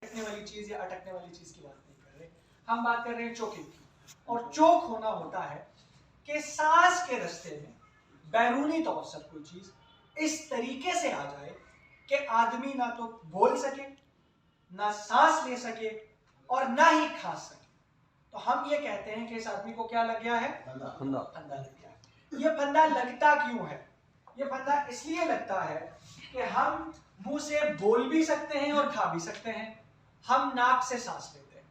अटकने वाली चीज या अटकने वाली चीज की बात नहीं कर रहे, हम बात कर रहे हैं चोकिंग की। और चोक होना होता है कि सांस के रास्ते में बैरूनी तौर से कोई चीज इस तरीके से आ जाए कि आदमी ना तो बोल सके, ना सांस ले सके और ना ही खा सके। तो हम ये कहते हैं कि इस आदमी को क्या लग गया है? फंदा लग गया है। ये फंदा लगता क्यों है? ये फंदा इसलिए लगता है कि हम मुंह से बोल भी सकते हैं और खा भी सकते हैं, हम नाक से सांस लेते हैं।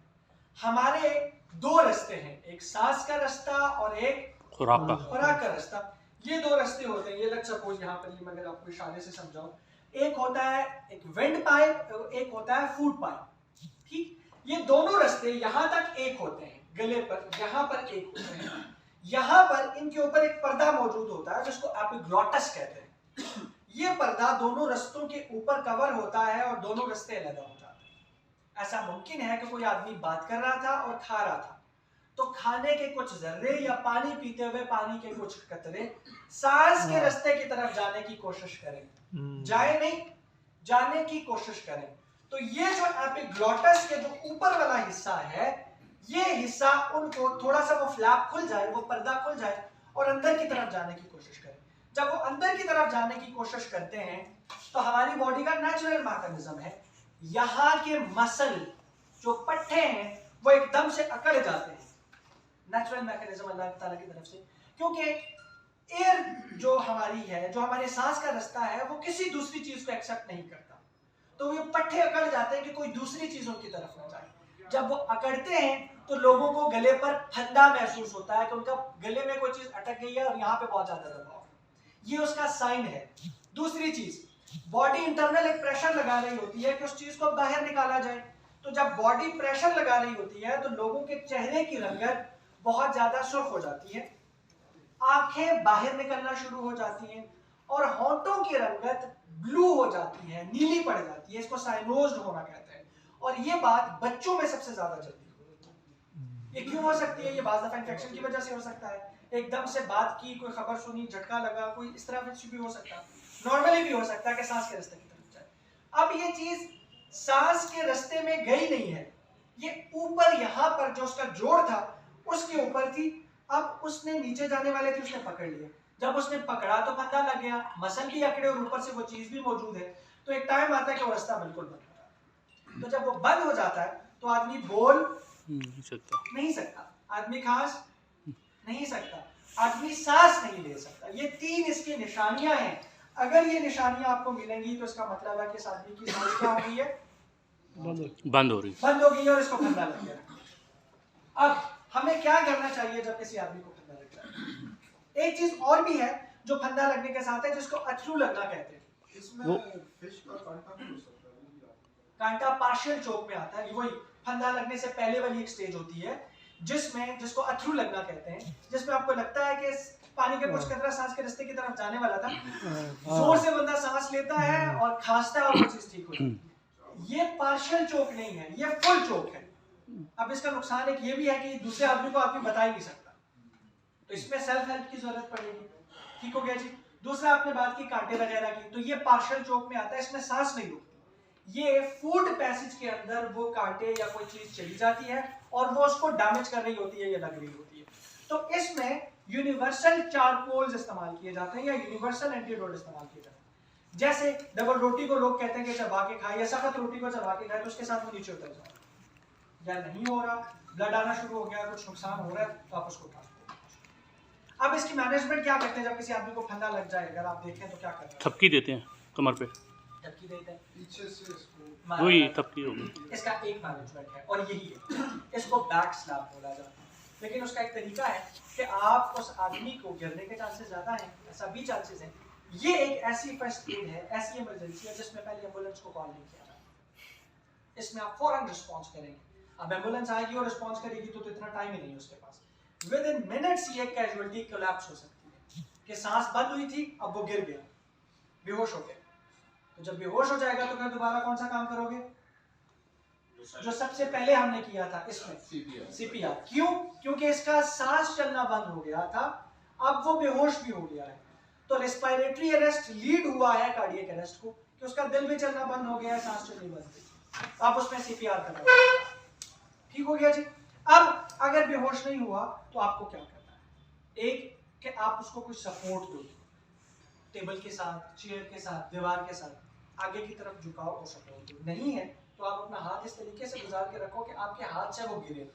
हमारे दो रास्ते हैं, एक सांस का रास्ता और एक खुराक का रास्ता। ये दो रास्ते होते हैं। ये लग सपोज यहाँ पर मैं अगर आपको इशारे से समझाऊं, एक होता है एक वेंट पाइप, एक होता है फूड पाइप। ठीक, ये दोनों रास्ते यहाँ तक एक होते हैं, गले पर यहाँ पर एक होते हैं। यहाँ पर इनके ऊपर एक पर्दा मौजूद होता है जिसको एपिग्लॉटस कहते हैं। ये पर्दा दोनों रास्तों के ऊपर कवर होता है और दोनों रास्ते अलग हो जाते हैं। ऐसा मुमकिन है कि कोई आदमी बात कर रहा था और खा रहा था, तो खाने के कुछ जर्रे या पानी पीते हुए पानी के कुछ कतरे सांस के रास्ते की तरफ जाने की कोशिश करें, जाए नहीं, जाने की कोशिश करें। तो ये जो एपिग्लॉटस के जो ऊपर वाला हिस्सा है, ये हिस्सा उनको थोड़ा सा वो फ्लैप खुल जाए, वो पर्दा खुल जाए और अंदर की तरफ जाने की कोशिश करें। जब वो अंदर की तरफ जाने की कोशिश करते हैं तो हमारी बॉडी का नेचुरल मैकेनिज्म है, यहाँ के मसल जो पट्टे हैं वो एकदम से अकड़ जाते हैं। नेचुरल मैकेनिज्म अल्लाह ताला की तरफ से, क्योंकि एयर जो हमारी है, जो हमारे सांस का रास्ता है, वो किसी दूसरी चीज को एक्सेप्ट नहीं करता, तो ये पट्टे अकड़ जाते हैं कि कोई दूसरी चीजों की तरफ ना जाए। जब वो अकड़ते हैं तो लोगों को गले पर फंदा महसूस होता है कि उनका गले में कोई चीज अटक गई है और यहाँ पे बहुत ज्यादा दबाव, ये उसका साइन है। दूसरी चीज, बॉडी इंटरनल एक प्रेशर लगा रही होती है कि उस चीज को बाहर निकाला जाए। तो जब बॉडी प्रेशर लगा रही होती है तो लोगों के चेहरे की रंगत बहुत ज्यादा सुर्ख हो जाती है, आंखें बाहर निकलना शुरू हो जाती हैं और होंठों की रंगत ब्लू हो जाती है, नीली पड़ जाती है। इसको साइनोज्ड होना कहते हैं। और ये बात बच्चों में सबसे ज्यादा जल्दी होती है। ये क्यों हो सकती है? ये बाज़ दफा इन्फेक्शन की वजह से हो सकता है, एकदम से बात की, कोई खबर सुनी, झटका लगा, कोई इस तरह से भी हो सकता है। नॉर्मली भी हो सकता है कि सांस के रास्ते की तरफ जाए। अब ये चीज सांस के रास्ते में गई नहीं है, ये ऊपर यहाँ पर जो उसका जोड़ था उसके ऊपर थी। अब उसने नीचे जाने वाले थे, उसने पकड़ लिया। जब उसने पकड़ा तो फंदा लग गया, मसल भी अकड़े और ऊपर से वो चीज भी मौजूद है। तो एक टाइम आता है कि वो रास्ता बिल्कुल बंद हो जाता है। तो जब वो बंद हो जाता है तो आदमी बोल नहीं सकता, आदमी खांस नहीं सकता, आदमी सांस नहीं ले सकता। ये तीन इसकी निशानियां हैं। अगर ये निशानियां आपको मिलेंगी तो इसका मतलब है कि इस आदमी की सांस क्या हो गई है? बंद हो गई है और इसको फंदा लग गया। अब हमें क्या करना चाहिए जब किसी आदमी को फंदा लग जाए? एक चीज और भी है जो फंदा लगने के साथ है, जिसको अथरू लगना कहते हैं। इसमें फिश का कांटा भी हो सकता है। कांटा पार्शियल चोक में आता है। वही फंदा लगने से पहले वाली एक स्टेज होती है जिसको अथरू लगना कहते हैं, जिसमें आपको लगता है कि पानी का कुछ कतरा सांस के रास्ते की तरफ जाने वाला था, जोर से बंदा सांस लेता है और खांसता है और वो चीज ठीक हो जाती है। ये पार्शियल चोक नहीं है, ये फुल चोक है। अब इसका नुकसान एक ये भी है कि दूसरे आदमी को आदमी बता ही नहीं सकता, तो इसमें सेल्फ हेल्प की जरूरत पड़ेगी। ठीक हो गया जी। दूसरा आपने बात की कांटे वगैरह की, तो ये पार्शियल चोक में आता है, इसमें सांस नहीं रुकती। ये फूड पैसेज के अंदर वो कांटे या कोई चीज चली जाती है और वो उसको डैमेज कर रही होती है या लग रही होती है। तो इसमें यूनिवर्सल चारकोल्स इस्तेमाल किए जाते हैं या यूनिवर्सल एंटीडोट इस्तेमाल किए जाते हैं। जैसे डबल रोटी को लोग कहते हैं कि चबा के खाए, या सख्त रोटी को चबा के खाए तो उसके साथ वो नीचे उतर जाए, या नहीं हो रहा, ब्लड आना शुरू हो गया, कुछ नुकसान हो रहा है, तो आप उसको ट्रांसपोर्ट। अब इसकी मैनेजमेंट क्या करते हैं जब किसी आदमी को फंदा लग जाए? अगर आप देखें तो क्या करते हैं? थपकी देते हैं कमर पे, थपकी देते हैं पीछे से इसको, वही थपकी होगी। इसका एक मैनेजमेंट है और यही है, इसको बैक स्लैप बोला जाता है। लेकिन उसका एक तरीका है कि आप उस आदमी को गिरने के चांसेस ज्यादा हैं, ऐसा भी चांसेस हैं। ये एक ऐसी फर्स्ट एड है, ऐसी इमरजेंसी है जिसमें पहले एम्बुलेंस को कॉल नहीं किया जाता। इसमें आप फौरन रिस्पॉन्स करेंगे। अब एम्बुलेंस आएगी और रिस्पॉन्स करेगी तो इतना टाइम ही नहीं है उसके पास। विद इन मिनट्स ये कैजुअलिटी कोलैप्स हो सकती है कि सांस बंद हुई थी, अब वो गिर गया, बेहोश हो गया। तो जब बेहोश हो जाएगा तो फिर दोबारा कौन सा काम करोगे? जो सबसे पहले हमने किया था इसमें, सीपीआर। क्यों? क्योंकि इसका सांस चलना बंद हो गया था, अब वो बेहोश भी हो गया है। तो रेस्पिरेटरी अरेस्ट लीड हुआ है कार्डियक अरेस्ट को, कि उसका दिल भी चलना बंद हो गया है, सांस चलनी बंद हो गई। आप उसमें CPR करना, ठीक हो गया जी। अब अगर बेहोश नहीं हुआ तो आपको क्या करना है, एक कि आप उसको कुछ सपोर्ट दो, टेबल के साथ, चेयर के साथ, दीवार के साथ आगे की तरफ झुकाओ और सपोर्ट दो। नहीं है तो आप अपना हाथ इस तरीके से गुजार के रखो कि आपके हाथ से वो गिरे,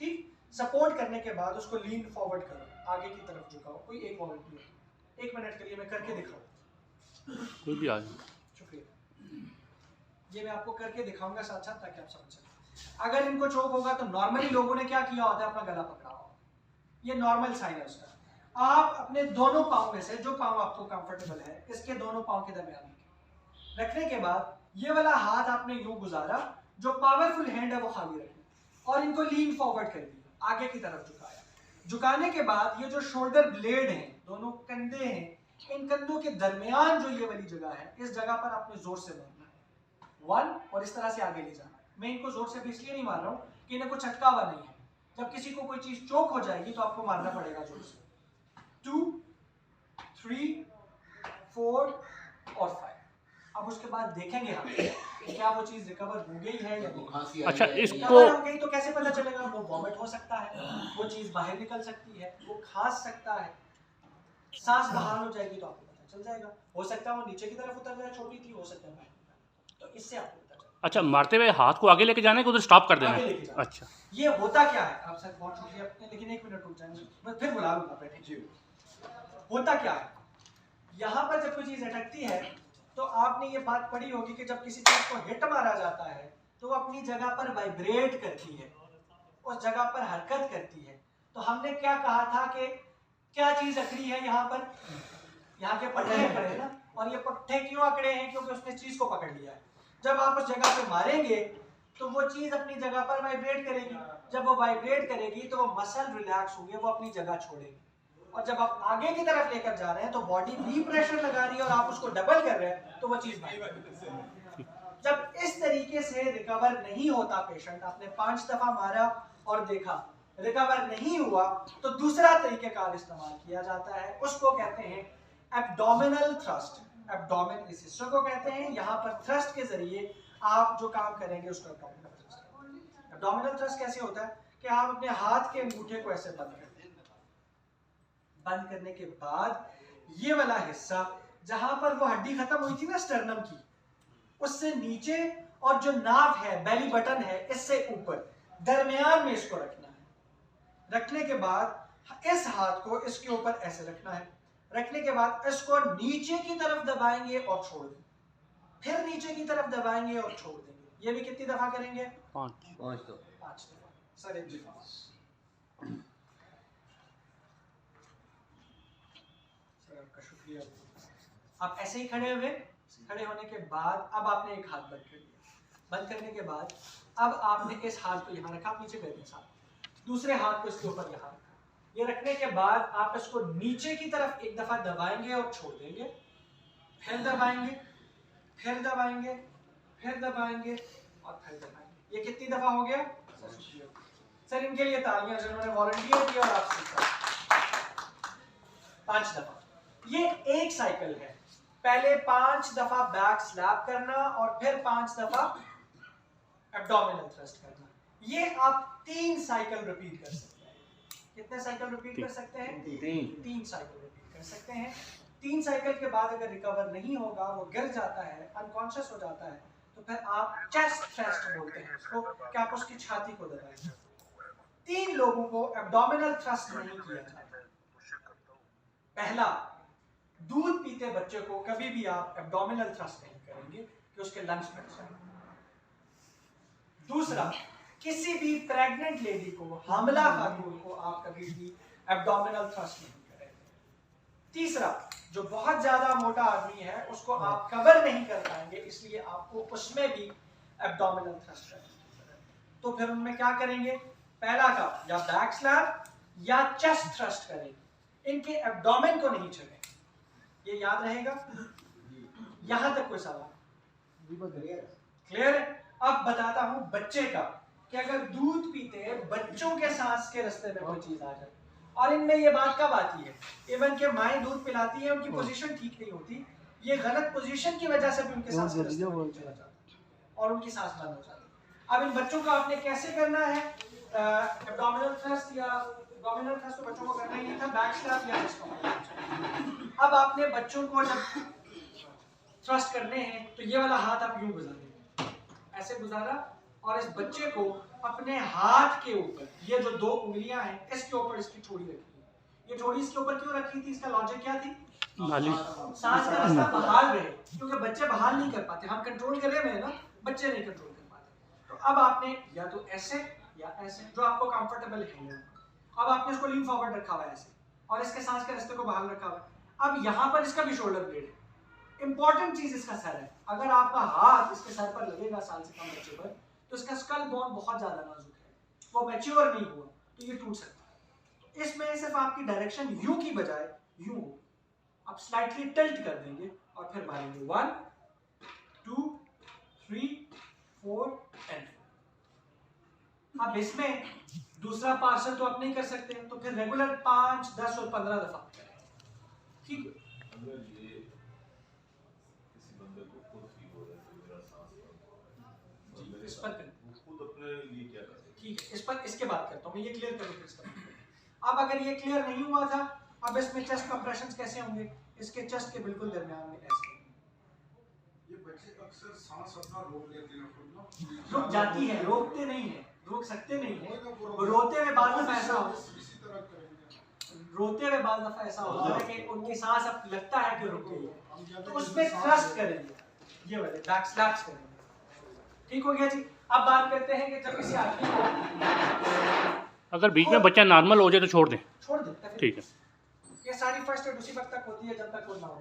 ठीक। सपोर्ट करने के बाद उसको लीन फॉरवर्ड करो, आगे की तरफ झुकाओ, कोई एक वॉलंटियर 1 मिनट के लिए मैं करके दिखाऊं, कोई भी आ जाए। शुक्रिया। ये मैं आपको करके दिखाऊंगा साथ साथ ताकि आप समझ सकें। अगर इनको चोक होगा तो नॉर्मली लोगों ने क्या किया होता है, अपना गला पकड़ा होगा, ये नॉर्मल साइन है उसका। आप अपने दोनों पाँव में से जो पाँव आपको कंफर्टेबल है, इसके दोनों पाँव के दरमियान रखने के बाद ये वाला हाथ आपने यूं गुजारा, जो पावरफुल हैंड है वो खाली रखना, और इनको लीन फॉरवर्ड कर दिया, आगे की तरफ झुकाया। झुकाने के बाद ये जो शोल्डर ब्लेड हैं, दोनों कंधे हैं, इन कंधों के दरमियान जो ये वाली जगह है, इस जगह पर आपने जोर से मारना है 1, और इस तरह से आगे ले जाना है। मैं इनको जोर से भी इसलिए नहीं मार रहा हूँ कि इन्हें कुछ अटका हुआ नहीं है, जब किसी को कोई चीज चोक हो जाएगी तो आपको मारना पड़ेगा जोर से। 2, 3, 4 और 5। अब उसके बाद देखेंगे हम क्या वो चीज रिकवर हो गई है या नहीं। अच्छा, इसको रिकवर हो गई तो कैसे पता चलेगा, वो वॉमिट हो सकता है, वो चीज बाहर निकल सकती है, वो खांस सकता है, सांस बाहर हो जाएगी तो आपको पता चल जाएगा। हो सकता है वो नीचे की तरफ उतर जाए, छोटी थी, हो सकता है बाहर, तो इससे आपको पता चलेगा। अच्छा, मारते हुए हाथ को आगे लेके जाना है कि उधर स्टॉप कर देना आगे है? लेके जाना। अच्छा, ये होता क्या है, आप सर बहुत शुक्रिया, लेकिन 1 मिनट रुक जाएंगे, मैं फिर बुला लूंगा, बैठे जी। होता क्या है, यहाँ पर जब कोई चीज अटकती है तो आपने ये बात पढ़ी होगी कि जब किसी चीज को हिट मारा जाता है तो वो अपनी जगह पर वाइब्रेट करती है, उस जगह पर हरकत करती है। तो हमने क्या कहा था कि क्या चीज अकड़ी है यहाँ पर, यहाँ के पट्टे अकड़े ना, और ये पट्टे क्यों अकड़े हैं, क्योंकि उसने चीज को पकड़ लिया है। जब आप उस जगह पे मारेंगे तो वो चीज अपनी जगह पर वाइब्रेट करेगी, जब वो वाइब्रेट करेगी तो वो मसल रिलैक्स होंगे, वो अपनी जगह छोड़ेगी, और जब आप आगे की तरफ लेकर जा रहे हैं तो बॉडी भी प्रेशर लगा रही है और आप उसको डबल कर रहे हैं तो वो चीज जब इस तरीके से रिकवर नहीं होता पेशेंट, आपने 5 दफा मारा और देखा रिकवर नहीं हुआ, तो दूसरा तरीकेकार इस्तेमाल किया जाता है, उसको कहते हैं एब्डोमिनल थ्रस्ट। एब्डोमेन इस हिस्से को कहते हैं, यहाँ पर थ्रस्ट के जरिए आप जो काम करेंगे उसको एब्डोमिनल थ्रस्ट। एब्डोमिनल थ्रस्ट कैसे होता है कि आप अपने हाथ के अंगूठे को ऐसे बंद करते हैं, बंद करने के बाद ये वाला हिस्सा जहां पर वो हड्डी खत्म हुई थी ना स्टर्नम की, उससे नीचे और जो नाभ है, बेली बटन है, इससे ऊपर दरमियान में इसको रखना है। रखने के बाद इस हाथ को इसके ऊपर ऐसे रखना है, रखने के बाद इसको नीचे की तरफ दबाएंगे और छोड़ देंगे, फिर नीचे की तरफ दबाएंगे और छोड़ देंगे। ये भी कितनी दफा करेंगे? 5 दफा। सर एक दफा। सर आपका शुक्रिया। आप ऐसे ही खड़े हुए, खड़े होने के बाद अब आपने एक हाथ बंद कर दिया, बंद करने के बाद अब आपने इस हाथ को यहाँ रखा, नीचे कर दिया, दूसरे हाथ को इसके ऊपर यहाँ रखा। ये रखने के बाद आप इसको नीचे की तरफ एक दफा दबाएंगे और छोड़ देंगे, फिर दबाएंगे, फिर दबाएंगे, फिर दबाएंगे और फिर दबाएंगे। ये कितनी दफा हो गया? सर इनके लिए तालियां जिन्होंने वॉलंटियर किया और आप सीखा। 5 दफा। ये एक साइकिल है, पहले 5 दफा बैक स्लैप करना और फिर 5 दफा एब्डोमिनल थ्रस्ट करना। ये आप 3 साइकिल रिपीट कर सकते हैं। कितने साइकिल रिपीट कर सकते हैं? 3 साइकिल रिपीट कर सकते हैं। 3 साइकिल के बाद अगर रिकवर नहीं होगा, वो गिर जाता है, अनकॉन्शियस हो जाता है, तो फिर आप चेस्ट थ्रस्ट बोलते हैं उसको, कि आप उसकी छाती को दबाएंगे। 3 लोगों को एब्डोमिनल थ्रस्ट नहीं किया जाता। पहला, दूध पीते बच्चे को कभी भी आप एब्डोमिनल थ्रस्ट नहीं करेंगे कि उसके लंग्स फट जाएं। दूसरा, किसी भी प्रेग्नेंट लेडी को, हामला खातून को आप कभी भी एब्डोमिनल थ्रस्ट नहीं करेंगे। तीसरा, जो बहुत ज्यादा मोटा आदमी है उसको आप कवर नहीं कर पाएंगे, इसलिए आपको उसमें भी एब्डोमिनल थ्रस्ट करेंगे। तो फिर उनमें क्या करेंगे? पहला का या बैक स्लैप या चेस्ट थ्रस्ट करेंगे, इनके एब्डोमेन को नहीं छेड़ेंगे। ये याद रहेगा? यहां तक कोई सवाल? क्लियर है? अब बताता हूं बच्चे का, कि अगर दूध पीते बच्चों के सांस के रास्ते में कोई चीज आ जाए, और इनमें ये बात कब आती है? इवन के माएँ दूध पिलाती है, उनकी पोजीशन ठीक नहीं होती, ये गलत पोजीशन की वजह से भी उनके सांस के रास्ते में चला जाता है। और उनकी सांस बंद हो जाती है। अब इन बच्चों को आपने कैसे करना है, एब्डोमिनल थ्रस्ट या एब्डोमिनल थ्रस्ट तो बच्चों को करना ही नहीं था, बैक स्ट्रैप या चेस्ट। अब आपने बच्चों को जब थ्रस्ट करने हैं तो ये वाला हाथ आप यूं गुजार देंगे, ऐसे गुजारा, और इस बच्चे को अपने हाथ के ऊपर, ये जो 2 उंगलियां हैं इसके ऊपर इसकी ठोड़ी रखी है। ये ठोड़ी इसके ऊपर क्यों रखी थी, इसका लॉजिक क्या थी, सांस का रास्ता बहाल रहे, क्योंकि बच्चे बहाल नहीं कर पाते, हम कंट्रोल कर रहे हैं ना, बच्चे नहीं कंट्रोल कर पाते। तो अब आपने या तो ऐसे या ऐसे, जो आपको कंफर्टेबल है। अब आपने इसको लीन फॉरवर्ड रखा हुआ है ऐसे, और इसके सांस के रास्ते को बहाल रखा हुआ है। अब यहाँ पर इसका भी शोल्डर ब्लेड है। इंपॉर्टेंट चीज इसका सर है। अगर आपका हाथ इसके सर पर लगेगा साल से कम बच्चे पर, तो इसका स्कल बोन बहुत ज्यादा नाजुक है, वो मैच्योर नहीं हुआ, तो ये टूट सकता है। तो इसमें सिर्फ आपकी डायरेक्शन यू की बजाय यूं हो, आप स्लाइटली टिल्ट कर देंगे और फिर मारेंगे 1 2 3 4 एंड 4। अब इसमें दूसरा पार्सल तो आप नहीं कर सकते, तो फिर रेगुलर 5 10 और 15 दफा करें, ठीक है। अगर ये किसी बंदे को खुद फील हो रहा है कि मेरा सांस बंद हो रहा है, जी, इस पर करें, वो खुद अपने लिए क्या करे, ठीक है, इस पर इसके बात करता हूँ मैं, ये क्लियर करूँ फिर इसका। अब अगर ये क्लियर नहीं हुआ था, अब इसमें चेस्ट कंप्रेशंस कैसे होंगे, इसके चेस्ट के बिल्कुल दरमियान में ऐसे। ये बच्चे अक्सर सांस अपना रोक लेते हैं खुद ना, रुक जाती है, रोकते नहीं है, रोक सकते नहीं है, वो रोते हुए बाद में ऐसा हो, इसी तरह करेंगे। रोते हुए बाद दफा ऐसा होता है कि उनकी सांस अब लगता है कि रुक गई है, तो उसमें थ्रस्ट करेंगे, ये वाले बैक स्लैप्स करेंगे, ठीक हो गया जी। अब बात करते हैं कि जब किसी आदमी को अगर बीच में बच्चा नॉर्मल हो जाए तो छोड़ दें, छोड़ देते हैं, ठीक है। ये सारी फर्स्ट एड उसी वक्त तक होती है जब तक कोई ना हो।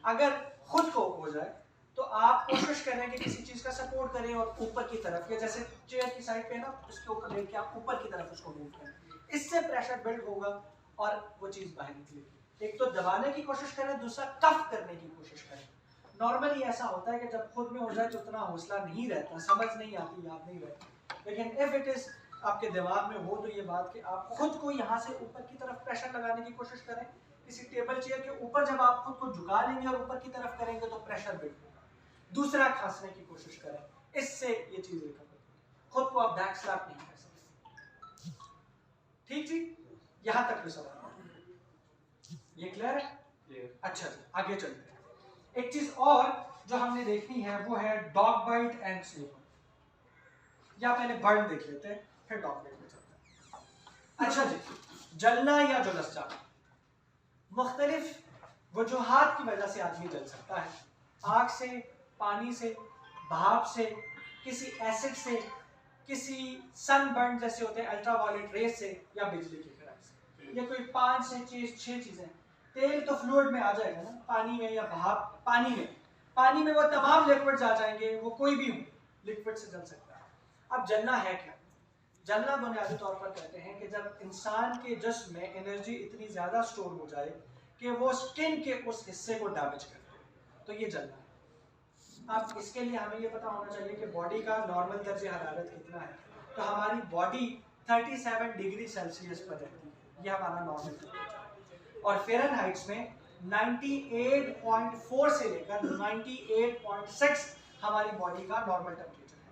अगर खुद को हो जाए तो आप कोशिश करें कि किसी चीज का सपोर्ट करें और ऊपर की तरफ, या जैसे चेयर की साइड पे ना, उसके ऊपर लेके आप ऊपर की तरफ उसको मूव करें, इससे प्रेशर बिल्ड होगा और वो चीज बाहर निकलेगी। एक तो दबाने की कोशिश करें, दूसरा कफ करने की कोशिश करें। नॉर्मली ऐसा होता है कि जब खुद में हो जाए तो उतना हौसला नहीं रहता, समझ नहीं आती, याद नहीं रहती, लेकिन इफ इट इज आपके दिमाग में हो तो ये बात कि आप खुद को यहाँ से ऊपर की तरफ प्रेशर लगाने की कोशिश करें। किसी टेबल चेयर के ऊपर जब आप खुद को झुका लेंगे और ऊपर की तरफ करेंगे तो प्रेशर बिल्ड होगा। दूसरा, खांसने की कोशिश करें, इससे ये चीज रिकवर होगी। खुद को आप बैक स्लैप नहीं कर सकते, ठीक जी, यहां तक भी सवाल ये क्लियर है? अच्छा जी, आगे चलते हैं। एक चीज और जो हमने देखनी है वो है डॉग बाइट एंड स्लीपर, या पहले बर्न देख लेते हैं फिर डॉग बाइट में चलते हैं। अच्छा जी, जलना या झुलस जाना, मुख्तलिफ वजूहात की वजह से आदमी जल सकता है, आग से, पानी से, भाप से, किसी एसिड से, किसी सनबर्न जैसे होते हैं अल्ट्रावायलेट रेस से, या बिजली की करंट से। ये कोई 5 से 6 चीजें। तेल तो फ्लूइड में आ जाएगा ना, पानी में या भाप, पानी में वो तमाम लिक्विड्स आ जाएंगे, वो कोई भी हो लिक्विड से जल सकता है। अब जलना है क्या? जलना बुनियादी तौर पर कहते हैं कि जब इंसान के जिस्म में एनर्जी इतनी ज्यादा स्टोर हो जाए कि वो स्किन के उस हिस्से को डैमेज कर दे, तो ये जलना है। अब इसके लिए हमें ये पता होना चाहिए कि बॉडी का नॉर्मल दर्जे हरारत कितना है। तो हमारी बॉडी 37 डिग्री सेल्सियस पर रहती है, ये हमारा नॉर्मल टेम्परेचर, और फ़ारेनहाइट में 98.4 से लेकर 98.6 हमारी बॉडी का नॉर्मल टेम्परेचर है।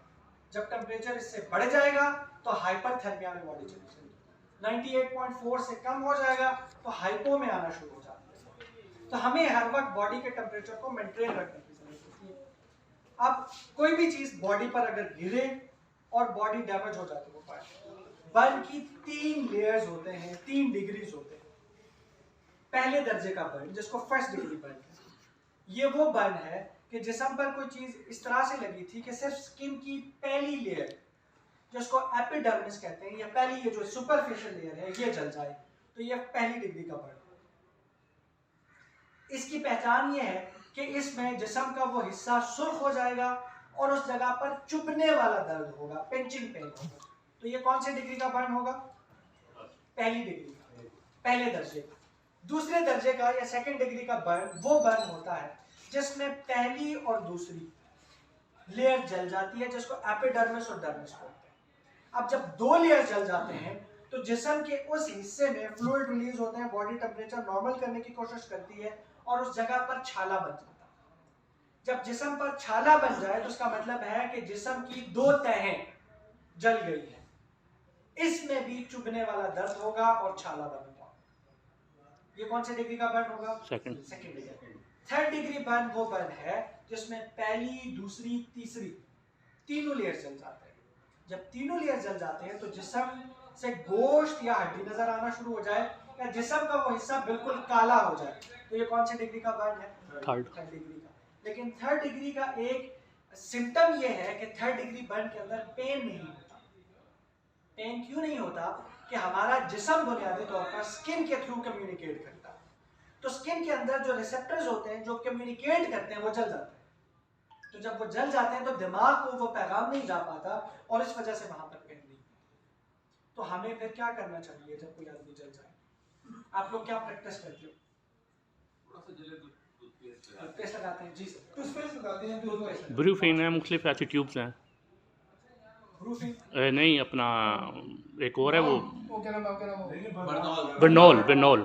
जब टेम्परेचर इससे बढ़ जाएगा तो हाइपरथर्मिया में बॉडी चली जाएगी, 98.4 से कम हो जाएगा तो हाइपो में आना शुरू हो जाता है। तो हमें हर वक्त बॉडी के टेम्परेचर को मेंटेन रखने की जरूरत होती है। अब कोई भी चीज बॉडी पर अगर गिरे और बॉडी डैमेज हो जाती है, बर्न की 3 लेयर्स होते हैं, 3 डिग्रीज होते हैं। पहले दर्जे का बर्न, जिसको फर्स्ट डिग्री बर्न है, ये वो बर्न है कि जिस्म पर कोई चीज इस तरह से लगी थी कि सिर्फ स्किन की पहली लेयर, जिसको एपिडर्मिस कहते हैं, या पहली ये जो सुपरफिशियल लेयर है, ये जल जाए, तो ये पहली डिग्री का बर्न। इसकी पहचान ये है कि इसमें जिस्म का वो हिस्सा सुर्ख हो जाएगा और उस जगह पर चुभने वाला दर्द होगा, पिंचिंग पेन होगा। तो ये कौन सी डिग्री का बर्न होगा? पहली डिग्री का, पहले दर्जे का। दूसरे दर्जे का या सेकंड डिग्री का बर्न वो बर्न होता है जिसमें पहली और दूसरी लेयर जल जाती है, जिसको एपिडर्मिस और डर्मिस बोलते हैं। अब जब 2 लेयर जल जाते हैं तो जिस्म के उस हिस्से में फ्लूइड रिलीज होते हैं, बॉडी टेम्परेचर नॉर्मल करने की कोशिश करती है और उस जगह पर छाला बन जाता है। जब जिस्म पर छाला बन जाए तो उसका मतलब है कि जिस्म की 2 तहें जल गई है। इसमें भी चुभने वाला दर्द होगा और छाला बनेगा। ये कौन से डिग्री का बर्न होगा? Second. Second degree. Third degree burn वो बर्न है जिसमें पहली, दूसरी, तीसरी तीनों लेयर जल जाते हैं। जब तीनों लेयर जल जाते हैं तो जिस्म से गोश्त या हड्डी नजर आना शुरू हो जाए या जिस्म का वो हिस्सा बिल्कुल काला हो जाए, तो ये कौन से डिग्री का बर्न है? थर्ड डिग्री का। लेकिन थर्ड डिग्री का एक सिम्टम ये है कि थर्ड डिग्री बर्न के अंदर पेन नहीं होता। पेन क्यों नहीं होता? कि हमारा जिस्म बुनियादी तौर पर स्किन के थ्रू कम्युनिकेट करता है, तो स्किन के अंदर जो रिसेप्टर्स होते हैं जो कम्युनिकेट करते हैं वो जल जाते हैं। तो जब वो जल जाते हैं तो दिमाग को वो पैगाम नहीं जा पाता और इस वजह से वहां पर पेन नहीं। तो हमें फिर क्या करना चाहिए जब कोई आदमी जल जाए? आप लोग क्या प्रैक्टिस करते हो? थोड़ा सा जले तो टूथपेस्ट लगाते हैं? जी सर, टूथपेस्ट लगाते हैं, टूथपेस्ट। ब्रूफिन है, मुख्तलिफ ऐसी ट्यूब्स हैं। प्रूफिंग नहीं, अपना एक और है वो वो क्या नाम है? बिरनोल। बिरनोल।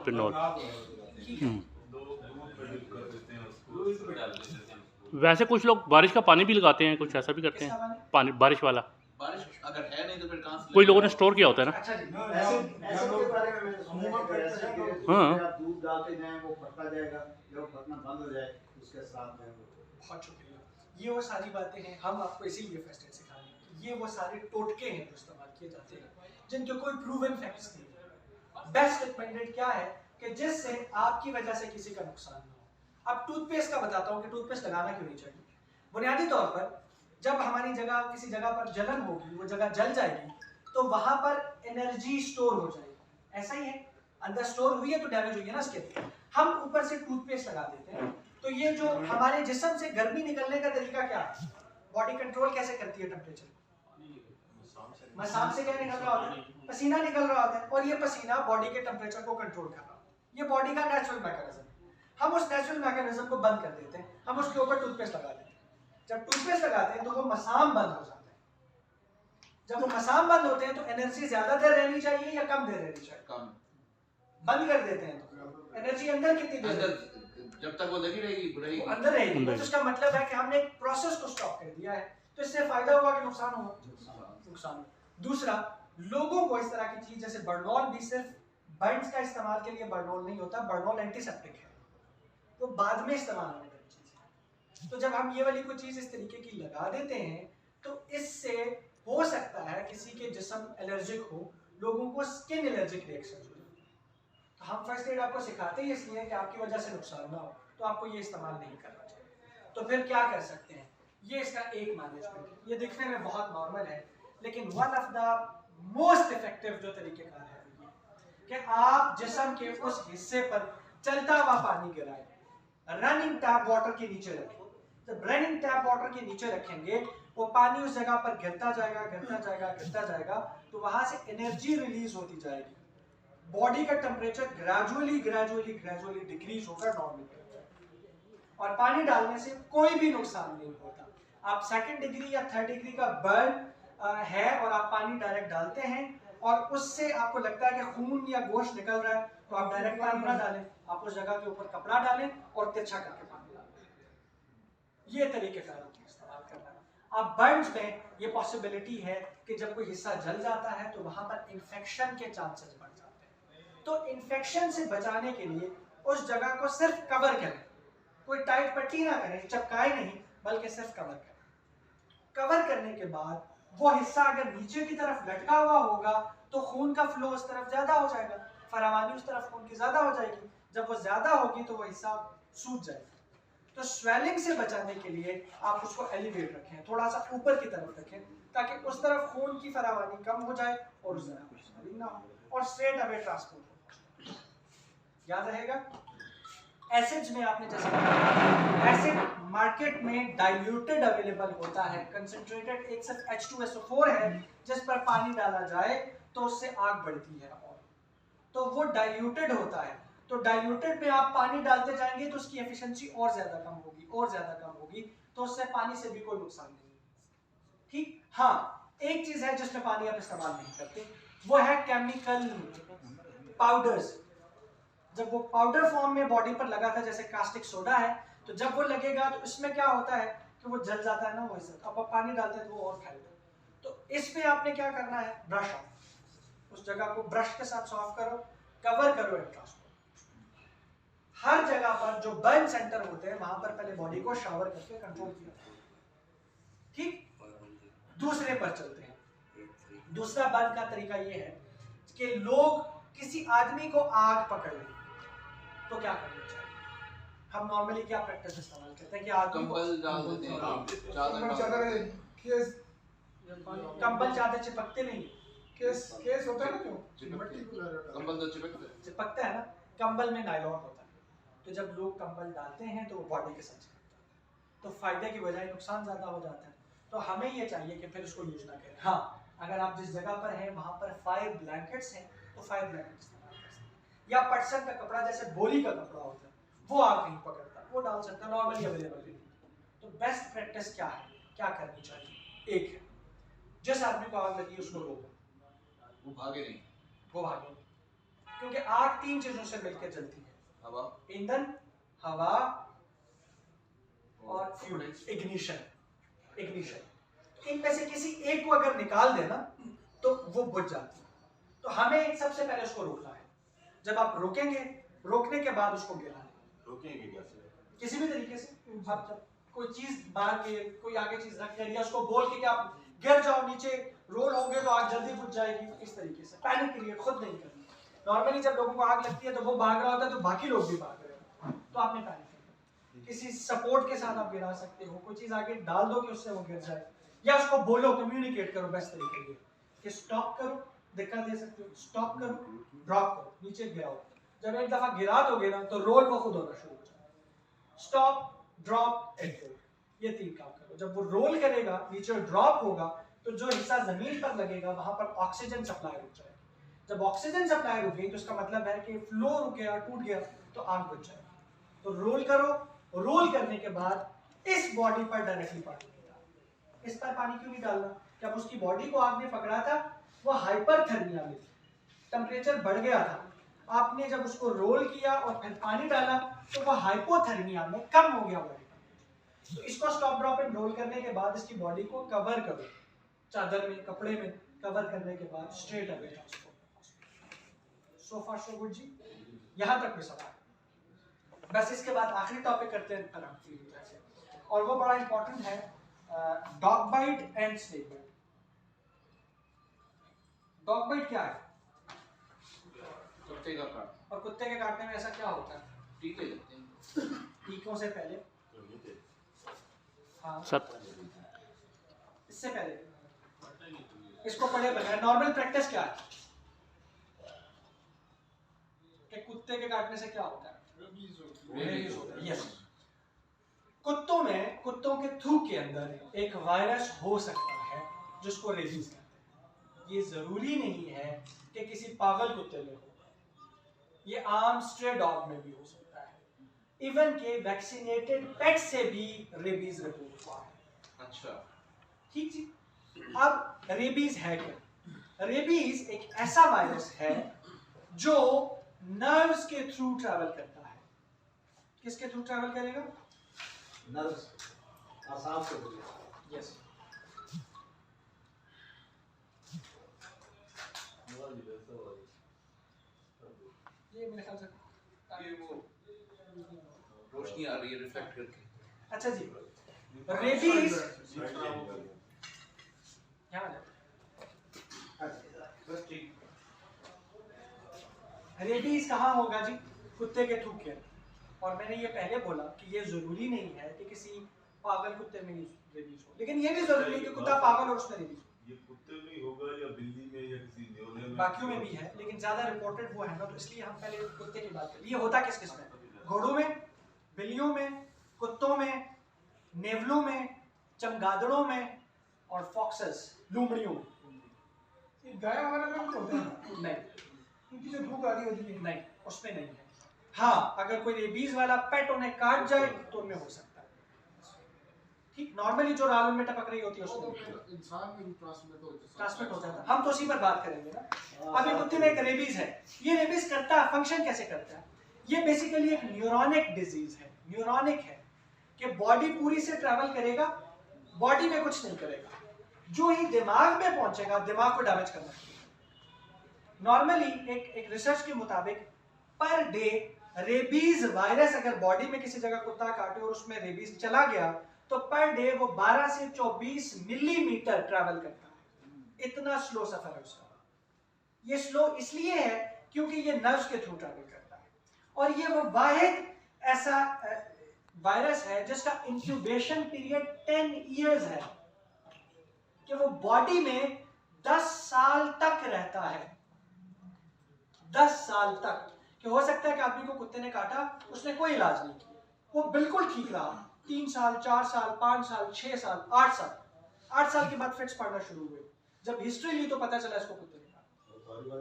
ठीक है। दो दूध में डिप कर देते हैं उसको डाल देते हैं। वैसे कुछ लोग बारिश का पानी भी लगाते हैं, कुछ ऐसा भी करते किसका हैं, पानी? पानी बारिश वाला। बारिश अगर है नहीं तो फिर कहाँ से कोई लोगों ने स्टोर किया होता है ना। अच्छा जी। ऐसे के बारे में मैंने सुना है कि ऐसे कि हाँ। आप दूध डालते जाएं वो फटता जाएगा, जब वो फटना बंद हो जाए उसके साथ में बहुत शुक्रिया। ये वो सारी बातें हैं, हम आपको इसीलिए फर्स्ट एड सिखाएंगे। ये वो सारे टोटके हैं जो इस्तेमाल किए जाते हैं जिनके कोई प्रूवन फैक्ट्स नहीं है। बेस्ट रिकमेंडेड क्या है कि जिससे आपकी वजह से किसी का नुकसान ना हो। अब टूथपेस्ट का बताता हूँ कि टूथपेस्ट लगाना क्यों नहीं चाहिए। बुनियादी तौर पर जब हमारी जगह किसी जगह पर जलन होगी, वो जगह जल जाएगी, तो वहां पर एनर्जी स्टोर हो जाएगी। ऐसा ही है, अंदर स्टोर हुई है तो डैमेज हुई है ना स्किन। हम ऊपर से टूथपेस्ट लगा देते हैं, तो ये जो हमारे जिस्म से गर्मी निकलने का तरीका क्या है? बॉडी कंट्रोल कैसे करती है टेम्परेचर? मसाम से क्या निकल रहा होता है? पसीना निकल रहा होता है, और ये पसीना बॉडी के टेम्परेचर को कंट्रोल कर रहा होता है। ये बॉडी का नेचुरल मैकेनिज्म है। हम उस नेचुरल मैकेनिज्म को बंद कर देते हैं, हम उसके ऊपर टूथपेस्ट लगा देते हैं। जब टूथपेस्ट लगाते हैं तो वो मसाम बंद हो जाता है। जब वो मसाम बंद होते हैं तो एनर्जी ज्यादा देर रहनी चाहिए या कम देर रहनी चाहिए? कम। बंद कर देते हैं तो एनर्जी अंदर कितनी देर अंदर जब तक वो लगी रहेगी वो अंदर रहेगी। तो इसका मतलब है कि हमने एक प्रोसेस को स्टॉप कर दिया है। तो इससे फायदा हुआ कि नुकसान हुआ? नुकसान। दूसरा, लोगों को इस तरह की चीज जैसे बर्नॉल भी सिर्फ बर्न्स का इस्तेमाल के लिए बर्नॉल नहीं होता, बर्नॉल एंटीसेप्टिक है, वो बाद में इस्तेमाल होने वाली चीज है। तो जब हम ये वाली कोई चीज इस तरीके की लगा देते हैं तो इससे हो सकता है किसी के जिस्म एलर्जिक हो, लोगों को स्किन एलर्जिक रिएक्शन हो। तो हम फर्स्ट एड आपको सिखाते हैं इसलिए कि आपकी वजह से नुकसान ना हो, तो आपको ये इस्तेमाल नहीं करना चाहिए। तो फिर क्या कर सकते हैं? ये इसका एक मैनेजमेंट है। ये दिखने में बहुत नॉर्मल है, लेकिन one of the most effective जो तरीकेकार है कि आप जिस्म के उस हिस्से पर चलता हुआ पानी गिराएं, रनिंग टैप वाटर के नीचे रखें। जब रनिंग टैप वाटर के नीचे रखेंगे वो पानी उस जगह पर गिरता जाएगा, गिरता जाएगा, गिरता जाएगा, तो वहां से एनर्जी रिलीज होती जाएगी। बॉडी का टेम्परेचर ग्रेजुअली डिक्रीज होकर नॉर्मल टेम्परेचर। और पानी डालने से कोई भी नुकसान नहीं होता। आप सेकंड डिग्री या थर्ड डिग्री का बर्न है और आप पानी डायरेक्ट डालते हैं और उससे आपको लगता है कि खून या गोश्त निकल रहा है, तो आप डायरेक्ट पानी ना डालें, आप उस जगह के ऊपर कपड़ा डालें और तिरछा करके पानी डालें। ये तरीकेकार इस्तेमाल करना है। अब बर्न्स में ये पॉसिबिलिटी है कि जब कोई हिस्सा जल जाता है तो वहां पर इन्फेक्शन के चांसेस बढ़ जाते हैं। तो इन्फेक्शन से बचाने के लिए उस जगह को सिर्फ कवर करें, कोई टाइट पट्टी ना करें, चपकाए नहीं, बल्कि सिर्फ कवर करें। कवर करने के बाद वो हिस्सा अगर नीचे की तरफ लटका हुआ होगा तो खून का फ्लो उस तरफ ज्यादा हो जाएगा, फरावानी उस तरफ खून की ज्यादा हो जाएगी। जब वो ज्यादा होगी तो वो हिस्सा सूज जाएगा। तो स्वेलिंग से बचाने के लिए आप उसको एलिवेट रखें, थोड़ा सा ऊपर की तरफ रखें, ताकि उस तरफ खून की फरावानी कम हो जाए और उस तरफ स्वेलिंग ना हो और स्ट्रेट अवे ट्रांसपोर्ट हो। याद रहेगा। एसिड्स में आपने जैसे एसिड मार्केट में डाइल्यूटेड अवेलेबल होता है, कंसंट्रेटेड एक सिर्फ H2SO4 है जिस पर पानी डाला जाए तो उससे आग बढ़ती है, और तो वो डाइल्यूटेड होता है। तो डाइल्यूटेड में आप पानी डालते जाएंगे तो उसकी एफिशिएंसी और ज्यादा कम होगी और ज्यादा कम होगी, तो उससे पानी से भी कोई नुकसान नहीं। ठीक। हाँ, एक चीज है जिसमें पानी आप इस्तेमाल नहीं करते, वो है केमिकल पाउडर्स। जब वो पाउडर फॉर्म में बॉडी पर लगा था, जैसे कास्टिक सोडा है, तो जब वो लगेगा तो इसमें क्या होता है कि वो जल जाता है ना, वो हिस्सा। अब आप पानी डालते हैं तो वो और फैलता है। तो इस पे आपने क्या करना है, ब्रश ऑफ, उस जगह को ब्रश के साथ साफ करो, कवर करो एग्जॉस्ट को। हर जगह पर जो बर्न सेंटर होते हैं वहां पर पहले बॉडी को शावर करके कंट्रोल किया। ठीक, दूसरे पर चलते हैं। दूसरा बर्न का तरीका ये है कि लोग किसी आदमी को आग पकड़ ले तो क्या करना चाहिए। हम नॉर्मली क्या प्रैक्टिस इस्तेमाल करते हैं कि आदमी को कंबल डाल देते हैं, कंबल चादर है, केस कंबल चादर चिपकते नहीं, केस केस होता है ना, जो चिपकते मट्टी को ला रहा कंबल तो चिपकते हैं। चिपकता है ना। कंबल में नायलॉन होता है, तो जब लोग कंबल डालते हैं तो वो बॉडी के साथ चिपकता है, तो फायदे की बजाय नुकसान ज्यादा हो जाता है। तो हमें ये चाहिए कि फिर उसको यूज ना करें। हाँ, अगर आप जिस जगह पर हैं वहां पर 5 ब्लैंकेट्स हैं तो 5 ब्लैंकेट इस्तेमाल कर सकते हैं, या पटसन का कपड़ा जैसे बोरी का कपड़ा होता है वो आग नहीं पकड़ता, वो डाल सकते हैं, नॉर्मली अवेलेबल है। तो बेस्ट प्रैक्टिस क्या है, क्या करनी चाहिए। एक है, जिस आदमी को आग लगी उसको रोको, वो भागे नहीं। वो भागे, क्योंकि आग 3 चीजों से मिलकर चलती है, हवा, ईंधन, हवा और फ्यूल, इग्निशन। इनमें से किसी एक को अगर निकाल देना तो वो बुझ जाती है। तो हमें सबसे पहले उसको रोकना है। जब आप रोकेंगे, रोकने के बाद उसको गिरा दें। रोकेंगे कैसे? किसी भी तरीके से आप जब कोई चीज मार के, कोई आगे चीज रख के, या उसको बोल के कि आप गिर जाओ नीचे, रोल होगे तो आग जल्दी बुझ जाएगी, इस तरीके से पैनिक क्रिएट खुद नहीं करनी। नॉर्मली जब लोगों को आग लगती है तो वो भाग रहा होता है तो बाकी लोग भी भाग रहे हैं, तो आपने पैनिक करना। किसी सपोर्ट के साथ आप गिरा सकते हो, कोई चीज आगे डाल दो कि उससे वो गिर जाए, या उसको बोलो, कम्युनिकेट करो बेस्ट तरीके से कि स्टॉप करो, धक्का दे सकते हो, स्टॉप करो, ड्रॉप करो, नीचे गिराओ। जब एक दफा गिरा दोगे ना तो रोल वो खुद होना शुरू हो जाएगा। स्टॉप, ड्रॉप एंड रोल, ये 3 काम करो। जब वो रोल करेगा, नीचे ड्रॉप होगा, तो जो हिस्सा जमीन पर लगेगा वहां पर ऑक्सीजन सप्लाई रुक जाएगी। जब ऑक्सीजन सप्लाई रुक गई तो उसका मतलब है कि फ्लो रुक गया, टूट गया, तो आग बुझ जाएगी। तो रोल करो, रोल करने के बाद इस बॉडी पर डायरेक्टली पानी नहीं डालना। इस पर पानी क्यों नहीं डालना? जब उसकी बॉडी को आग ने पकड़ा था वो हाइपरथर्मिया में, टेम्परेचर बढ़ गया था। आपने जब उसको रोल किया और फिर पानी डाला तो वो हाइपोथर्मिया में कम हो गया बॉडी का। तो इसको स्टॉप, ड्रॉप एंड रोल करने के बाद इसकी बॉडी को कवर करो, चादर में, कपड़े में कवर करने के बाद स्ट्रेट अवे ट्रांसपोर्ट। सो फार सो गुड जी, यहाँ तक कोई सवाल? बस इसके बाद आखिरी टॉपिक करते हैं आराम, और वो बड़ा इंपॉर्टेंट है, dog bite and snake bite. Dog bite क्या है? कुत्ते का काट, और कुत्ते के काटने में ऐसा क्या होता है? टीके लगते हैं। टीकों से पहले, हाँ सब इससे पहले इसको पढ़े बगैर नॉर्मल प्रैक्टिस क्या है कि कुत्ते के काटने से क्या होता है? यस, कुत्तों में, कुत्तों के थूक के अंदर एक वायरस हो सकता है जिसको रेबीज कहते हैं। ये जरूरी नहीं है कि किसी पागल कुत्ते में हो, ये आम स्ट्रे डॉग में भी हो सकता है। इवन के वैक्सीनेटेड पेट से भी रेबीज रिपोर्ट हुआ है। अच्छा, ठीक जी। अब रेबीज है क्या? रेबीज एक ऐसा वायरस है जो नर्व्स के थ्रू ट्रैवल करता है। किसके थ्रू ट्रैवल करेगा? नर्व्स, आसाम से बोलिए। यस, ये मेरे ख्याल से ये वो रोशनी आ रही है रिफ्लेक्ट करके। अच्छा जी, रेबीज यहाँ बस ठीक। रेबीज कहाँ होगा जी? कुत्ते के थूक के। और मैंने ये पहले बोला कि ये जरूरी नहीं है कि किसी पागल कुत्ते में रेबीज हो, लेकिन ये भी जरूरी है कि कुत्ता पागल और उसमें रेबीज हो। ये कुत्ते में ही होगा या बिल्ली में या किसी न्योने में? बाकियों में भी है, लेकिन ज्यादा रिपोर्टेड वो है ना, तो इसलिए हम पहले कुत्ते की बात करें। ये होता किस किस में? घोड़ों में, बिल्लियों में, कुत्तों में, नेवलों में, चमगादड़ों में और फॉक्सेस, लूमड़ियों में। ये गाय वगैरह में भी होते हैं, नहीं उनकी जो भूख आ रही होती है। नहीं, उसमें नहीं है। हाँ, अगर कोई रेबीज वाला पेट उन्हें काट जाए तो उनमें हो सकता है। ठीक, नॉर्मली जो राल में टपक रही होती है वो तो उसमें फिर इंसान में भी ट्रांसमिट हो जाता है। ट्रांसमिट हो जाता है। हम तो उसी पर बात करेंगे ना। अभी कुत्ते में एक रेबीज है। ये रेबीज करता है, फंक्शन कैसे करता है? ये बेसिकली एक न्यूरोनिक डिजीज है, न्यूरोनिक है। कि बॉडी पूरी से ट्रैवल करेगा, बॉडी में कुछ नहीं करेगा, जो ही दिमाग में पहुंचेगा दिमाग को डैमेज करना चाहिए। नॉर्मली एक रिसर्च के मुताबिक पर डे रेबीज वायरस अगर बॉडी में किसी जगह कुत्ता काटे और उसमें रेबीज चला गया तो पर डे वो 12 से 24 मिलीमीटर ट्रैवल करता है। इतना स्लो सफर है उसका। ये स्लो इसलिए है क्योंकि ये नर्व्स के थ्रू ट्रैवल करता है, और ये वो वाहिद ऐसा वायरस है जिसका इंक्यूबेशन पीरियड 10 इयर्स है, कि वो बॉडी में 10 साल तक रहता है। 10 साल तक, कि हो सकता है कि आदमी को कुत्ते ने काटा, उसने कोई इलाज नहीं किया, वो बिल्कुल ठीक रहा, 3 साल 4 साल 5 साल 6 साल 8 साल के बाद फिट्स पड़ना शुरू हुए। जब हिस्ट्री ली तो पता चला इसको कुत्ते ने काटा।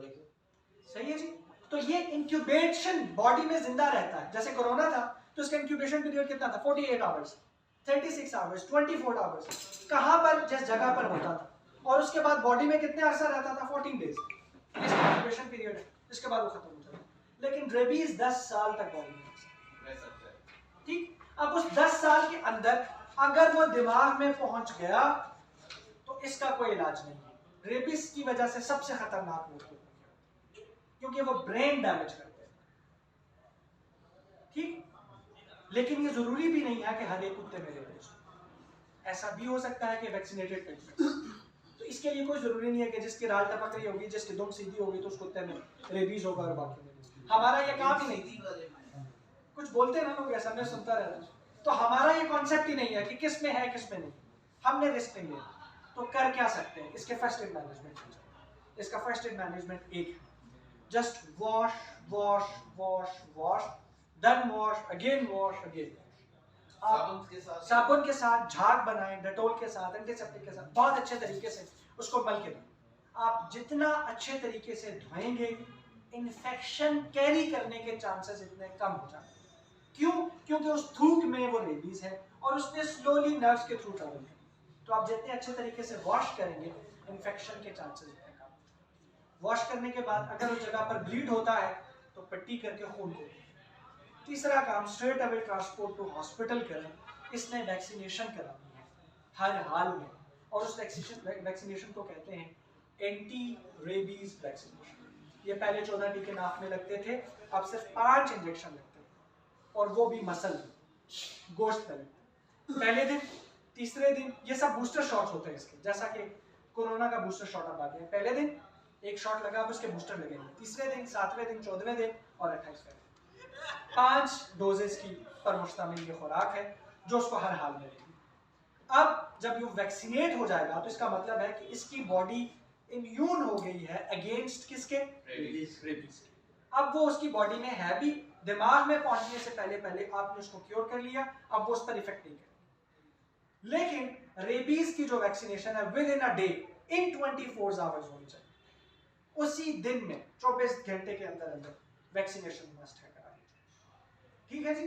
सही है जी। तो ये इंक्यूबेशन बॉडी में जिंदा रहता है। जैसे कोरोना था तो इसका इंक्यूबेशन पीरियड कितना था? 48 आवर्स, 36 आवर्स, 24 आवर्स, कहां पर, जिस जगह पर होता था, और उसके बाद बॉडी में कितने अरसा रहता था? 14 डेज। इसका इंक्यूबेशन पीरियड है, इसके बाद वो खत्म हो जाता है। लेकिन रेबीज 10 साल तक बॉडी में रह सकता है। ठीक। अब उस 10 साल के अंदर अगर वो दिमाग में पहुंच गया तो इसका कोई इलाज नहीं है। रेबीज की वजह से सबसे खतरनाक मौत, क्योंकि वो ब्रेन डैमेज करते हैं। ठीक। लेकिन ये जरूरी भी नहीं है कि हर एक कुत्ते में रेबीज हो। ऐसा भी हो सकता है कि वैक्सीनेटेड पेट में, तो इसके लिए कोई जरूरी नहीं है कि जिसकी राल टपक रही होगी, जिसकी दुम सीधी होगी तो उस कुत्ते में रेबीज होगा और बाकी में नहीं। हमारा ये काम ही नहीं। कुछ बोलते हैं ना लोग, ऐसा मैं सुनता रहता। तो हमारा ये कॉन्सेप्ट ही नहीं है कि किस में है किस में नहीं। हमने रिस्क नहीं लिया, तो कर क्या सकते हैं? इसके फर्स्ट एड मैनेजमेंट। इसका फर्स्ट एड मैनेजमेंट एक है, just wash wash wash wash, then wash again, wash again. साबुन के साथ झाग बनाएं, डेटोल के साथ, एंटीसेप्टिक के साथ, बहुत अच्छे तरीके से उसको मल के दें। आप जितना अच्छे तरीके से धोएंगे, इन्फेक्शन कैरी करने के चांसेस इतने कम हो जाएंगे। क्यों? क्योंकि उस थूक में वो रेबीज है और उसने स्लोली नर्व्स के थ्रू ट्रैवल किया। तो आप जितने अच्छे तरीके से वॉश करेंगे, इन्फेक्शन के चांसेस इतने कम। वॉश करने के बाद अगर उस जगह पर ब्लीड होता है तो पट्टी करके खून को। तीसरा काम, straight away transport to hospital करें। इसने वैक्सीनेशन करानी है हर हाल में, और उस वैक्सीनेशन को कहते हैं एंटी रेबीज वैक्सीनेशन। ये पहले 14 टीके नाक में लगते थे, अब सिर्फ 5 इंजेक्शन लगते हैं, और वो भी मसल गोश्त में। पहले दिन, तीसरे दिन, ये सब बूस्टर शॉट्स होते हैं इसके, जैसा कि कोरोना का बूस्टर शॉट अब आ गया। पहले दिन एक शॉट लगा, अब उसके बूस्टर लगेंगे, तीसरे दिन, 7वें दिन, 14वें दिन और 28वें दिन। 5 डोजेस की पर मुश्तमिल ये खुराक है जो उसको हर हाल में लेगी। अब जब ये वैक्सीनेट हो जाएगा तो इसका मतलब है कि इसकी बॉडी इम्यून हो गई है अगेंस्ट किसके? रेबीज। अब वो उसकी बॉडी में है भी, दिमाग में पहुंचने से पहले पहले आपने उसको क्योर कर लिया, अब वो उस पर इफेक्ट नहीं करेगा। लेकिन रेबीज की जो वैक्सीनेशन है with in a day, in 24 hours होनी चाहिए। उसी दिन में 24 घंटे के अंदर अंदर वैक्सीनेशन मस्ट है करानी। ठीक है जी,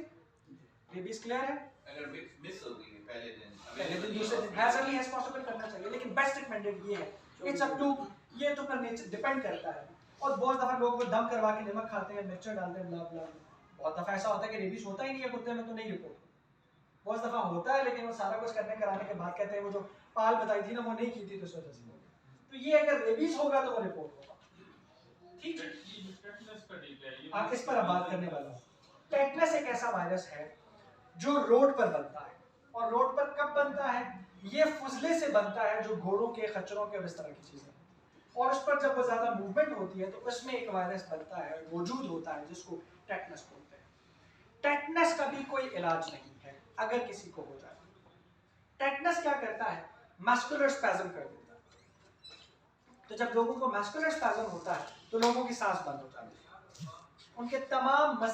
रेबीज क्लियर है? अगर मिस हो गई पहले दिन दूसरे दिन एज अर्ली एज पॉसिबल करना चाहिए, लेकिन बेस्ट रिकमेंडेड ये है। इट्स अप टू, ये तो पर नेचर डिपेंड करता है। और बहुत दफा लोग वो दम करवा के नमक खाते हैं, मिर्च डालते हैं, ब्ला ब्ला। बहुत दफा ऐसा होता है कि रेबीज होता ही नहीं है कुत्ते में, तो नहीं रिपोर्ट। बहुत दफा होता है, लेकिन वो सारा कुछ करने कराने के बाद कहते हैं वो जो पाल बताई थी ना वो नहीं की थी, तो इस वजह से। तो ये अगर रेबीज होगा तो वो रिपोर्ट होगा। ठीक है, आप इस पर अब बात करने वाला हूँ। टेटनस एक ऐसा वायरस है जो रोड पर बनता है, और रोड पर कब बनता है? ये फुजले से बनता है, जो घोड़ों के, खच्चरों के और इस तरह की चीजें, और उस पर जब वो ज्यादा मूवमेंट होती है तो उसमें एक वायरस बनता है, मौजूद होता है, जिसको टेटनस बोलते हैं। टेटनस का भी कोई इलाज नहीं है अगर किसी को हो जाए। टेटनस क्या करता है? मस्कुलर स्पैज़म कर देता है। तो जब लोगों को मस्कुलर स्पैज़म होता है तो लोगों की सांस बंद हो जाती है, उनके तमाम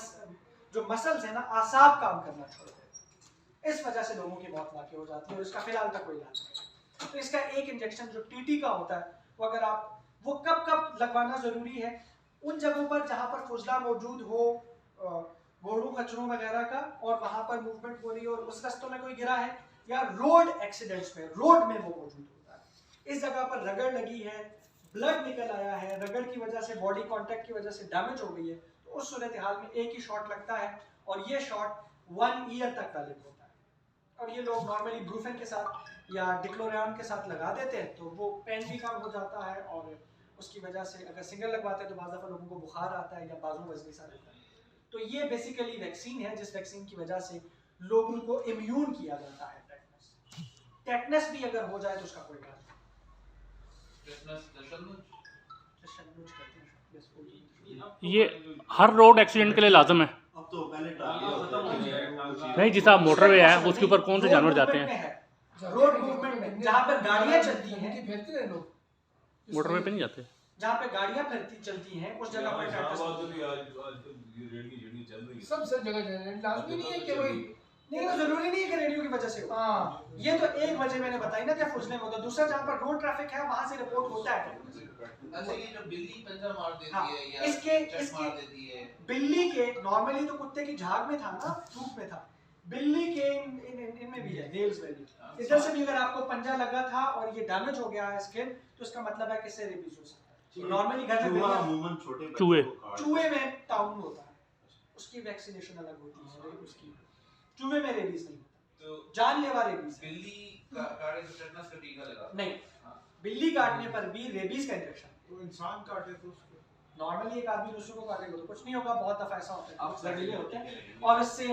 जो मसल्स है ना, आसाब काम करना छोड़ देते हैं। इस वजह से लोगों की मौत वाकई हो जाती है, और इसका फिलहाल तक कोई इलाज नहीं। तो इसका एक इंजेक्शन जो टीटी का होता है, वो अगर आप, वो कब कब लगवाना जरूरी है? उन जगहों पर जहां पर फुजला मौजूद हो, घोड़ों खच्चरों वगैरह का, और वहां पर मूवमेंट हो रही हो और उस रास्तों में कोई गिरा है, या रोड एक्सीडेंट्स में, रोड में वो मौजूद होता है। इस जगह पर रगड़ लगी है, ब्लड निकल आया है, रगड़ की वजह से, बॉडी कांटेक्ट की वजह से डैमेज हो गई है, तो उस सूरत हाल में एक ही शॉट लगता है, और ये शॉट 1 ईयर तक वैलिड होता है। और ये लोग नॉर्मली ब्रूफेन के साथ या डिक्लोरियान के साथ लगा देते हैं तो वो पेन भी कम हो जाता है, और उसकी वजह से अगर सिंगल लगवाते हैं तो बाज़ दफ़ा लोगों को बुखार आता है या बाजू वजनी सा रहता है। तो ये बेसिकली वैक्सीन है जिस वैक्सीन की वजह से लोगों को इम्यून किया जाता है। टेटनस भी अगर हो जाए तो उसका कोई इलाज नहीं। ये हर रोड एक्सीडेंट के लिए लाजम है। अब तो पहले ट्राली नहीं, जिस मोटरवे है उसके ऊपर कौन से जानवर जाते हैं? रोड मूवमेंट में जहाँ पर गाड़ियाँ चलती हैं, मोटरवे पे नहीं जाते। जहाँ पे गाड़ियाँ फिरती चलती हैं उस जगह पर टेटनस सब जगह लाजमी नहीं है कि भाई नहीं, तो जरूरी नहीं है कि रेडियो की वजह से हो। हाँ ये तो एक वजह मैंने बताई ना कि फुजले में होता है। दूसरा जहाँ पर रोड ट्रैफिक है वहां से रिपोर्ट होता है। अच्छा, ये जो बिल्ली पंजा मार देती हाँ, है या इसके- चट इसके- मार देती है, बिल्ली के नॉर्मली तो कुत्ते की झाग में था ना, थूक में था। बिल्ली के इनमें भी है, नेल्स में भी। इधर से भी अगर आपको पंजा लगा था और ये डैमेज हो गया है स्किन, तो इसका मतलब है कि इससे रेबीज हो सकता है। नॉर्मली घर में चूहा बिल्लियाँ- अमूमन छोटे बच्चों चूहे। को काट चूहे में टाउन होता है, उसकी वैक्सीनेशन अलग होती है। उसकी चूहे में रेबीज नहीं होता, तो जानलेवा रेबीज बिल्ली का काटे तो टेटनस का टीका लगा। नहीं। बिल्ली काटने पर भी रेबीज का इंजेक्शन। तो इंसान काटे तो उसको नॉर्मली एक आदमी दूसरे को काटेगा तो कुछ नहीं होगा, बहुत दफा ऐसा होता है आप कुछ जहरीले होते हैं हैं और इससे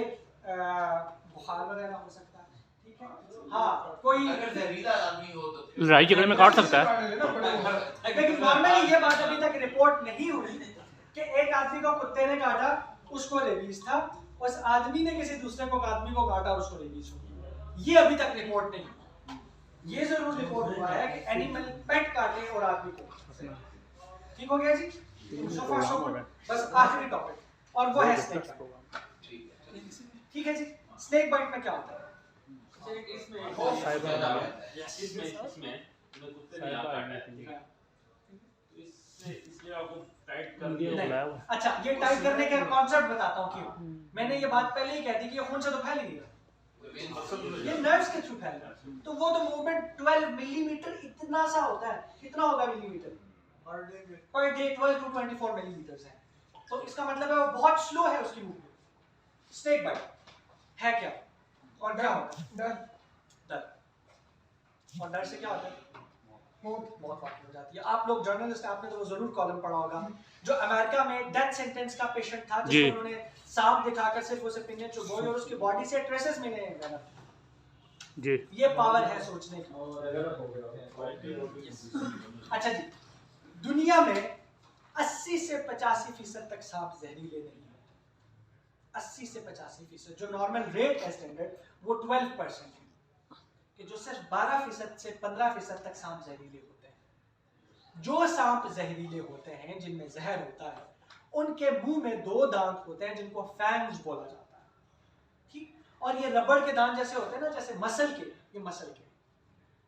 बुखार वगैरह हो सकता है। ठीक है, हाँ कोई अगर जहरीला आदमी हो तो फिर लड़ाई झगड़े में काट सकता है। लेकिन नॉर्मली ये बात अभी तक रिपोर्ट नहीं हुई कि एक आदमी को कुत्ते ने काटा उसको रेबीज था, उस आदमी ने किसी दूसरे को आदमी को काटा उसको रेबीज हो। ये अभी तक रिपोर्ट नहीं हुई। ये जरूर रिपोर्ट हुआ है कि एनिमल पेट काटे और आदमी को। ठीक हो गया जी, so far so good। बस आखिरी टॉपिक और वो है स्नेक बाइट। ठीक है जी, स्नेक बाइट में क्या होता है? अच्छा, ये टाइट करने का कॉन्सेप्ट बताता हूँ क्यों। मैंने ये बात पहले ही कह दी कि ये खून से तो फैल ही नहीं रहा, ये नर्व्स के थ्रू फैल रहा है। तो वो तो मूवमेंट 12 मिलीमीटर इतना सा होता है। कितना होगा millimetre? Per day 12 to 24 millimetre है। तो इसका मतलब है वो बहुत स्लो है उसकी मूवमेंट। स्नेक बाइट है क्या और क्या होता है? डर। और डर से क्या होता है? मौत वाकई हो जाती है। आप लोग जर्नलिस्ट, आपने तो वो जरूर कॉलम पढ़ा होगा जो अमेरिका में डेथ सेंटेंस का पेशेंट था जिसको उन्होंने सांप दिखाकर सिर्फ उसे पिन्ने चुभोए और उसकी बॉडी से ट्रेसेस मिले हैं। जी, ये पावर है सोचने की। अच्छा जी, दुनिया में 80 से 85% तक सांप जहरीले नहीं है। 80 से 85%। जो नॉर्मल रेट है स्टैंडर्ड वो 12% है, कि जो सिर्फ 12% से 15% तक सांप जहरीले होते हैं। जो सांप जहरीले होते हैं, जिनमें जहर होता है, उनके मुंह में 2 दांत होते हैं जिनको फैंग्स बोला जाता है। ठीक, और ये रबड़ के दांत जैसे होते हैं ना, जैसे मसल के, ये मसल के।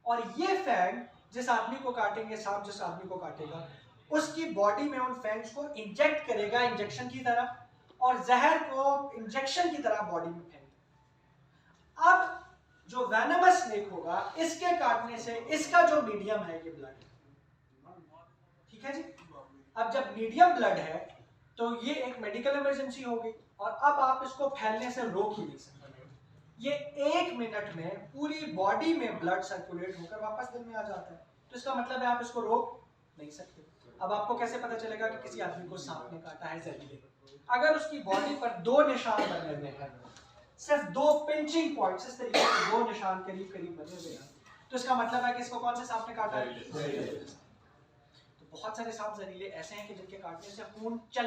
और ये फैंग जिस आदमी को काटेंगे, सांप जिस आदमी को काटेगा, उसकी बॉडी में उन फैंग्स को इंजेक्ट करेगा इंजेक्शन की तरह, और जहर को इंजेक्शन की तरह बॉडी में फेंकेगा। अब जो वेनमस स्नेक होगा, इसके काटने से इसका जो मीडियम है ये ब्लड, ठीक है जी। अब जब मीडियम ब्लड है तो ये एक मेडिकल इमरजेंसी हो गई, और अब आप इसको फैलने से रोक ही नहीं सकते। ये 1 मिनट में पूरी बॉडी में ब्लड सर्कुलेट होकर वापस दिल में आ जाता है। तो इसका मतलब है आप इसको रोक नहीं सकते। अब आपको कैसे पता चलेगा कि किसी आदमी को सांप ने काटा है जहरीले? अगर उसकी बॉडी पर 2 निशान बने हुए हैं, सिर्फ 2 पिंचिंग पॉइंट्स, इस तरीके से 2 निशान करीब करीब बने हुए हैं, तो इसका मतलब है कि इसको कौन से सांप ने काटा है? तो बहुत सारे सांप जहरीले ऐसे हैं कि जिनके काटने से खून चल